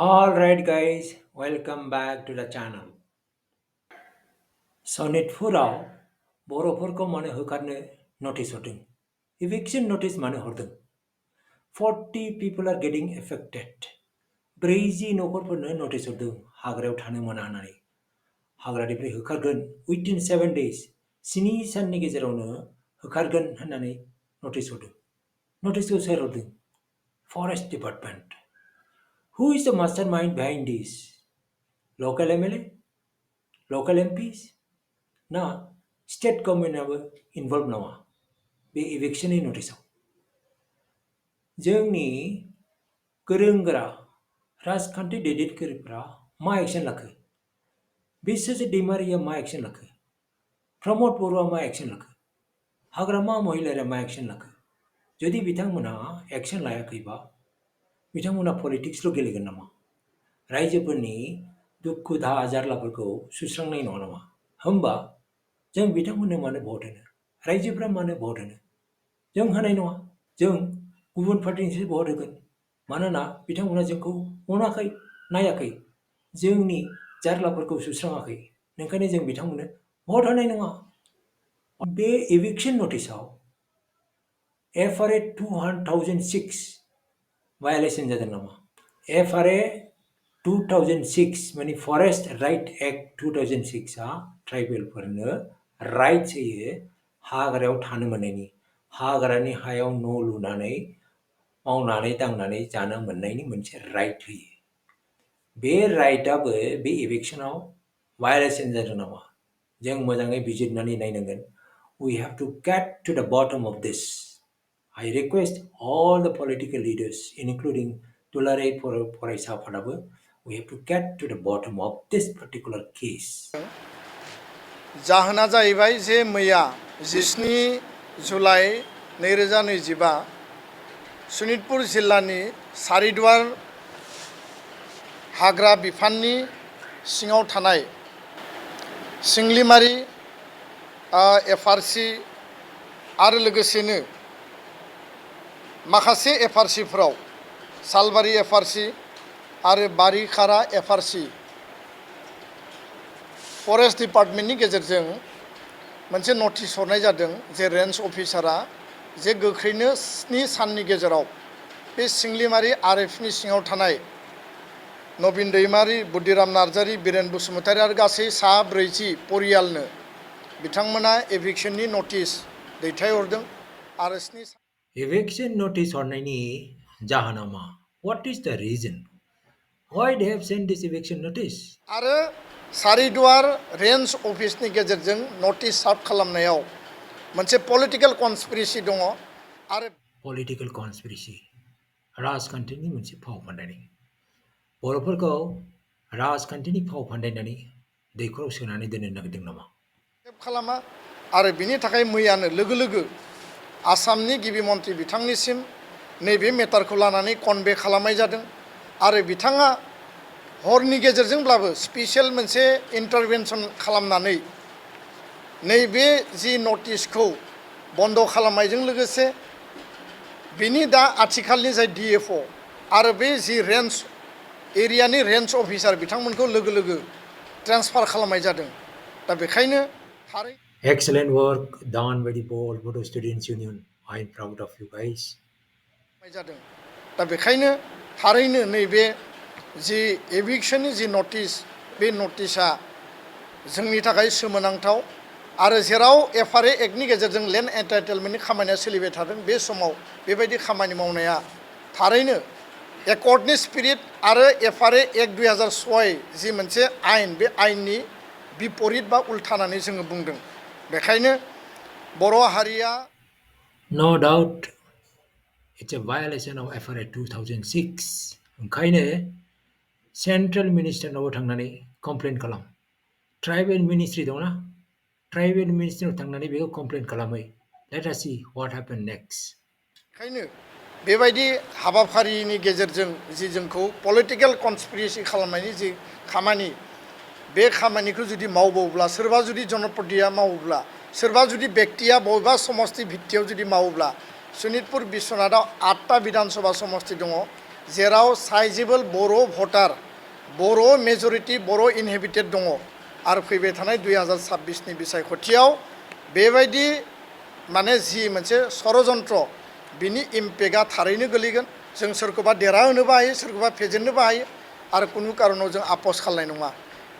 Alright guys, welcome back to the channel. Sonitpuraव बर'फोरखौ मानो होखारनो notice होदों? Eviction notice मानो हरदों? 40 people are getting affected. 40 नखरफोरनो notice हरदों हाग्रायाव थानो मोना होननानै। हाग्रानिफ्राय होखारगोन within 7 days 7 साननि गेजेरावनो होखारगोन होननानै notice हरदों। Noticeखौ सोर हरदों? Forest Department. Who is the mastermind behind this? Local MLA? Local MPs? ना स्टेट गभर्नमेन्टआबो इनभल्भ नङा बे इभिक्शननि नटिसआव जोंनि गोरों गोरा राजखान्थि दैदेनगिरिफ्रा मा एक्शन लाखो बिश्वजित दैमारिया मा एक्शन लाखो प्रमोद बर'आ मा एक्शन लाखो हाग्रामा महिलारिया मा एक्शन लाखो जुदि बिथांमोनहा एक्शन लायाखैबा बिथांमोना पलिटिक्सल' गेलेगोन नामा रायजोफोरनि दुखु दाहा जारलाफोरखौ सुस्रांनाय नङा नामा होमबा जों बिथांमोननो मानो भट होनो रायजोफ्रा मानो भट होनो जों होनाय नङा जों गुबुन पार्टिनिसो भट होगोन मानोना बिथांमोना जोंखौ अनाखै नायाखै जोंनि जारलाफोरखौ सुस्राङाखै ओंखायनो जों बिथांमोननो भट होनाय नङा बे एभिक्शन नटिसआव FRA 2006 भायलेशन जादों नामा FRA 2006 माने फरेस्ट राइट एक्ट 2006 आ ट्राइबेलफोरनो राइट्स होयो हाग्रायाव थानो मोननायनि हाग्रानि हायाव न' लुनानै मावनानै दांनानै जानो मोननायनि मोनसे राइट होयो बे राइटआबो बे एभिक्शनाव भायलेशन जादों नामा जों मोजाङै बिजिरनानै नायनांगोन we have to get to the bottom of this I request all the political leaders including दुलाराय फरायसा आफादाबो we have to get to the bottom of this particular case जाहोना जाहैबाय जे मैया 17 जुलाइ 2025 सनितपुर जिल्लानि सारिदुवार हाग्रा बिफाननि सिङाव थानाय सिंलिमारि FRC आरो लोगोसेनो माखासे FRCफोराव सालबारि FRC आरो बारिखारा FRC फरेस्ट डिपार्टमेन्टनि गेजेरजों मोनसे नटिस हरनाय जादों जे रेन्ज अफिसारा जे गोख्रैनो 7 साननि गेजेराव बे सिंलिमारि RFनि सिङाव थानाय नबिन दैमारि बुद्धिराम नार्जारि बिरेन बसुमतारि आरो गासै सा 40 परियालनो बिथांमोना एभिक्शननि नटिस दैथायहरदों आरो 7 एभिक्शन नटिस हरनायनि जाहोना मा what is the reason why they have sent this eviction notice आरो सारिदुवार रेन्ज अफिसनि गेजेरजों नटिस सार्भ खालामनायाव मोनसे पलिटिकल कनस्पिरेसि दङ आरो पलिटिकल कनस्पिरेसि राजखान्थिनि मोनसे फाव फान्दायनाय बर'फोरखौ राजखान्थिनि फाव फान्दायनानै दैखराव सोनानै दोननो नागिरदों नामा खालामा आरो बिनि थाखाय मैयानो लोगो लोगो आसामनि गिबि मन्थ्रि बिथांनिसिम नैबे मेटारखौ लानानै कनभे खालामनाय जादों आरो बिथाङा हरनि गेजेरजोंब्लाबो स्पेशल मोनसे इन्टारभेनसन खालामनानै नैबे जि नटिसखौ बन्द खालामनायजों लोगोसे बिनि दा आथिखालनि जाय DFO आरो बे जि रेन्ज एरियानि रेन्ज अफिसार बिथांमोनखौ लोगो लोगो ट्रेन्सफार खालामनाय जादों दा बेखायनो थारै Excellent work done by the Bodo Students Union. I am proud of you guys. जादों दा बेखायनो थारैनो नैबे जि एभिक्शननि जि नटिस बे नटिसआ जोंनि थाखाय सोमोनांथाव आरो जेराव FRA एक्टनि गेजेरजों लेन्ड एन्टाइटेलमेन्टनि खामानिया सोलिबाय थादों बे समाव बेबायदि खामानि मावनाया थारैनो एकर्डनि स्पिरिट आरो FRA एक्ट 2006 जि मोनसे आयेन बे आयेननि बिपरित बा उल्थानानै जोङो बुंदों बेखायनो बर' हारिया No doubt it's a violation of FRA 2006. ओंखायनो सेन्ट्रेल मिनिस्टारनाव थांनानै कमप्लेन खालाम ट्राइबेल मिनिस्ट्रि दंना ट्राइबेल मिनिस्ट्रियाव थांनानै बेखौ कमप्लेन खालामै let us see what happen next बेखायनो बेबायदि हाबाफारिनि गेजेरजों जि जोंखौ पलिटिकल कनस्पिरेसि खालामनायनि जि खामानि बे खामानिखौ जुदि मावबावब्ला सोरबा जुदि जनप्रतिया मावोब्ला सोरबा जुदि व्यक्तिया बबेबा समष्टि भित्तियाव जुदि मावोब्ला सनितपुर बिश्वनाथआव 8टा विधानसभा समष्टि दङ जेराव साइजेबल बर' भटार बर' मेजरिटि बर' इनहेबिटेड दङ आरो फैबाय थानाय 2026नि बिसायख'थियाव बेबायदि माने जि मोनसे षड़यन्त्र बिनि इम्पेक्टआ थारैनो गोलैगोन जों सोरखौबा देरहाहोनोबो हायो सोरखौबा फेजेननोबो हायो आरो कुनु कारनाव जों आपस खालामनाय नङा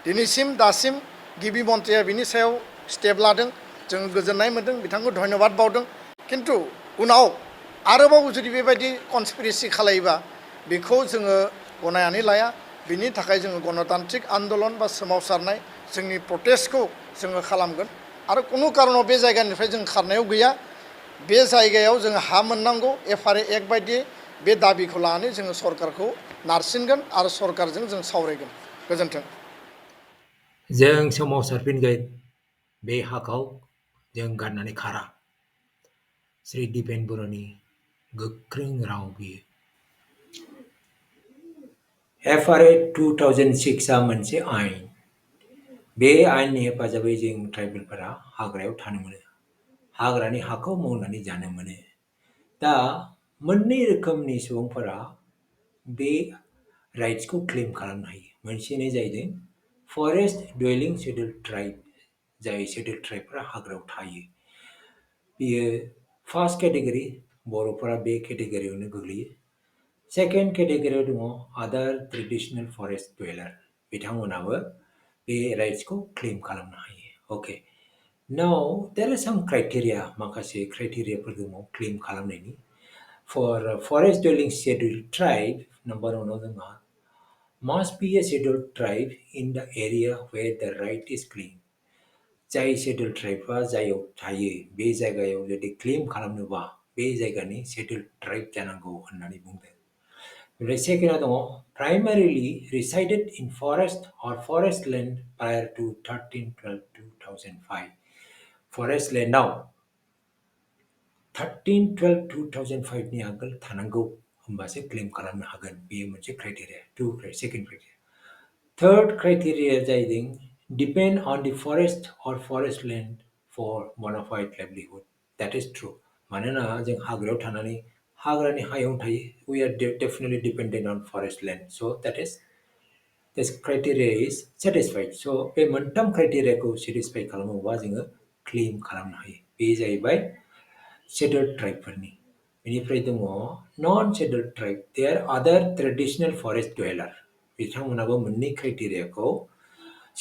दिनैसिम दासिम गिबि मन्थ्रिया बिनि सायाव स्टेप लादों जों गोजोननाय मोन्दों बिथांखौ धन्यबाद बावदों खिन्थु उनाव आरोबाव जुदि बेबायदि कनस्पिरेसि खालायोबा बेखौ जोङो गनायनानै लाया बिनि थाखाय जोङो गणतान्त्रिक आन्दलन बा सोमावसारनाय जोंनि प्रटेस्टखौ जोङो खालामगोन आरो कुनु कारनाव बे जायगानिफ्राय जों खारनायाव गैया बे जायगायाव जों हा मोननांगौ FRA एक्ट बायदियै बे दाबिखौ लानानै जोङो सरकारखौ नारसिनगोन आरो सरकारजों जों सावरायगोन गोजोन्थों जों सोमावसारफिनगोन बे हाखौ जों गारनानै खारा श्री दिपेन बर'नि गोख्रों राव बियो FRA 2006 आ मोनसे आयेन बे आयेननि हेफाजाबै जों ट्राइबेलफोरा हाग्रायाव थानो मोनो हाग्रानि हाखौ मावनानै जानो मोनो दा मोननै रोखोमनि सुबुंफोरा बे राइट्सखौ क्लेम खालामनो हायो मोनसेनो जाहैदों फरेस्ट डुवेलिं शेड्युल ट्राइब जाय शेड्युल ट्राइबफोरा हाग्रायाव थायो बेयो फार्स्ट केटेगरि बर'फोरा बे केटेगरियावनो गोग्लैयो सेकेन्ड केटेगरियाव दङ आदार ट्रेडिसनेल फरेस्ट डुवेलार बिथांमोनाबो बे राइट्सखौ क्लेम खालामनो हायो अके नाउ देर आर साम क्राइटेरिया माखासे क्राइटेरियाफोर दङ क्लेम खालामनायनि for forest dwelling schedule tribe number वानाव जोंहा must be a scheduled tribe in the area where the right is claimed जाय शेड्युल ट्राइबआ जायगायाव थायो बे जायगायाव जुदि क्लेम खालामनोबा बे जायगानि शेड्युल ट्राइब जानांगौ होननानै बुंदों ओमफ्राय सेकेन्डआव दङ primarily resided in forest or forest land prior to 13/12/2005 forest लेन्डआव 13/12/2005 नि आगोल थानांगौ होमबासो क्लेम खालामनो हागोन बेयो मोनसे criteria second criteria third criteria जाहैदों depend on the forest or forest land for bona fide livelihood that is true मानोना जों हाग्रायाव थानानै हाग्रानि हायावनो थायो we are definitely dependent on forest land so that is this criteria is satisfied so बे मोनथाम क्राइटेरियाखौ satisfy खालामोबा जोङो क्लेम खालामनो हायो बे जाहैबाय शेड्युल्ड ट्राइबफोरनि बेनिफ्राय दङ नन शेड्युल्ड ट्राइब दे आर आदार ट्रेडिसनेल फरेस्ट डुवेलार बिथांमोनाबो मोननै क्राइटेरियाखौ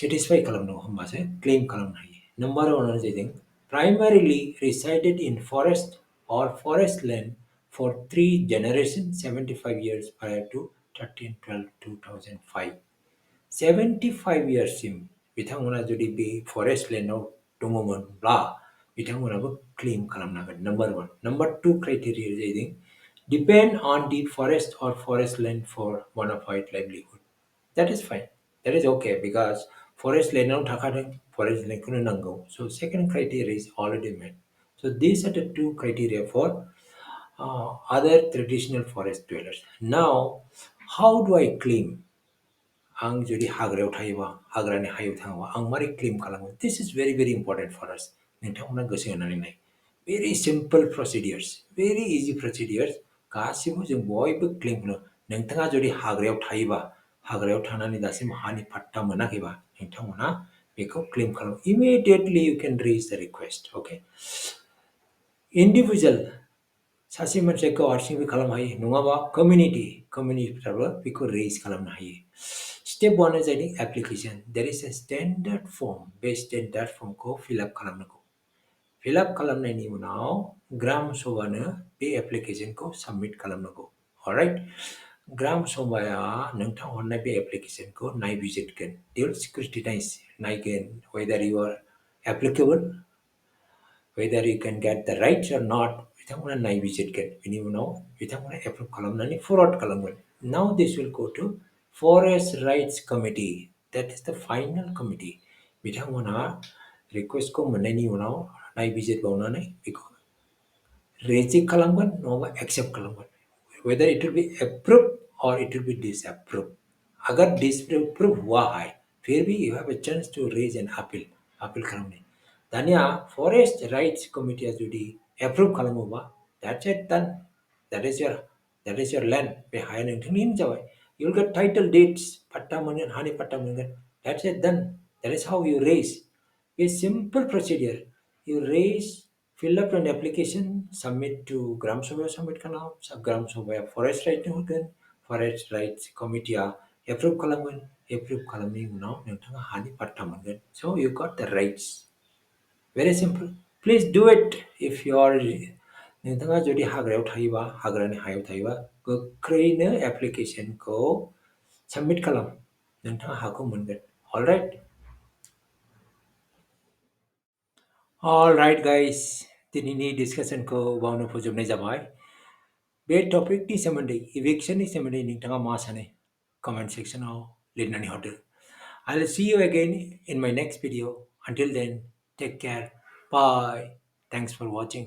सेटिसफाई खालामनांगौ होमबासो क्लेम खालामनो हायो नम्बर वानआनो जाहैदों primarily resided in forest or forest land for 3 generations 75 years prior to 13/12/2005 75 yearsसिम बिथांमोना जुदि बे फरेस्ट लेन्डआव दङमोनब्ला बिथांमोनाबो क्लेम खालामनो हागोन number one number two criteria जाहैदों depend on the forest or forest land for bona fide livelihood that is fine that is okay because forest landआव थाखादों forest landखौनो नांगौ so second criteria is already met so these are the two criteria for other traditional forest dwellers now how do I claim आं जुदि हाग्रायाव थायोबा हाग्रानि हायाव थाङोबा आं मारै क्लेम खालामो दिस इज भेरि भेरि इम्पर्टेन्ट फर आस नोंथांमोना गोसो होनानै नाय भेरि सिम्पल प्रसिडियर्स भेरि इजि प्रसिडियर्स गासिबो जों बयबो क्लेम खालामो नोंथाङा जुदि हाग्रायाव थायोबा हाग्रायाव थानानै दासिम हानि पाट्टा मोनाखैबा नोंथांमोना बेखौ क्लेम खालामो इमिडियेटलि इउ केन रेज द रिक्वेस्ट अके इन्डिभिजुवेल सासे मानसिया गाव हारसिंबो खालामनो हायो नङाबा कमिउनिटिफ्राबो बेखौ रेज खालामनो हायो स्टेप वानआ जाहैदों application there is a standard form बे स्टेन्डार्ड फर्मखौ फिलआप खालामनांगौ फिलआप खालामनायनि उनाव ग्राम सभानो बे एप्लिकेशनखौ साबमिट खालामनांगौ अलराइट ग्राम सभाया नोंथां हरनाय बे एप्लिकेशनखौ नायबिजिरगोन दे विल स्क्रुटिनाइज नायगोन whether you are applicable whether you can get the rights or not बिथांमोना नायबिजिरगोन बिनि उनाव बिथांमोना एप्रुभ खालामनानै फरवार्ड खालामगोन now this will go to forest rights committee that is the final committee बिथांमोना रिक्वेस्टखौ मोननायनि उनाव नायबिजिरबावनानै बेखौ रेजेक्ट खालामगोन नङाबा एक्सेप्ट खालामगोन whether it will be approved or it will be disapproved अगर disapprove हुआ है फिर भी you have a chance to raise an appeal खालामनो दानिया फरेस्ट राइट्स कमिटिया जुदि एप्रुभ खालामोबा that's it done that is your That is your land. Behind it, you'll get title deeds, patta monen, hani patta monen. That's it done. That is how you raise. A simple procedure. You raise, fill up an application, submit to Gram Sabha submit kana, sub Gram Sabha forest right organ, forest rights committee approve kalamin now, hani patta monen. So you got the rights. Very simple. Please do it if you are नोंथाङा जुदि हाग्रायाव थायोबा हाग्रानि हायाव थायोबा गोख्रैनो एप्लिकेशनखौ submit खालाम नोंथाङा हाखौ मोनगोन अलराइट अलराइट गाइस दिनैनि डिसकासनखौ बावनो फोजोबनाय जाबाय बे टपिकनि सोमोन्दै इभिक्शननि सोमोन्दै नोंथाङा मा सानो कमेन्ट सेक्शनाव लिरनानै हरदो I'll see you again in my next video. Until then, take care. Bye. Thanks for watching.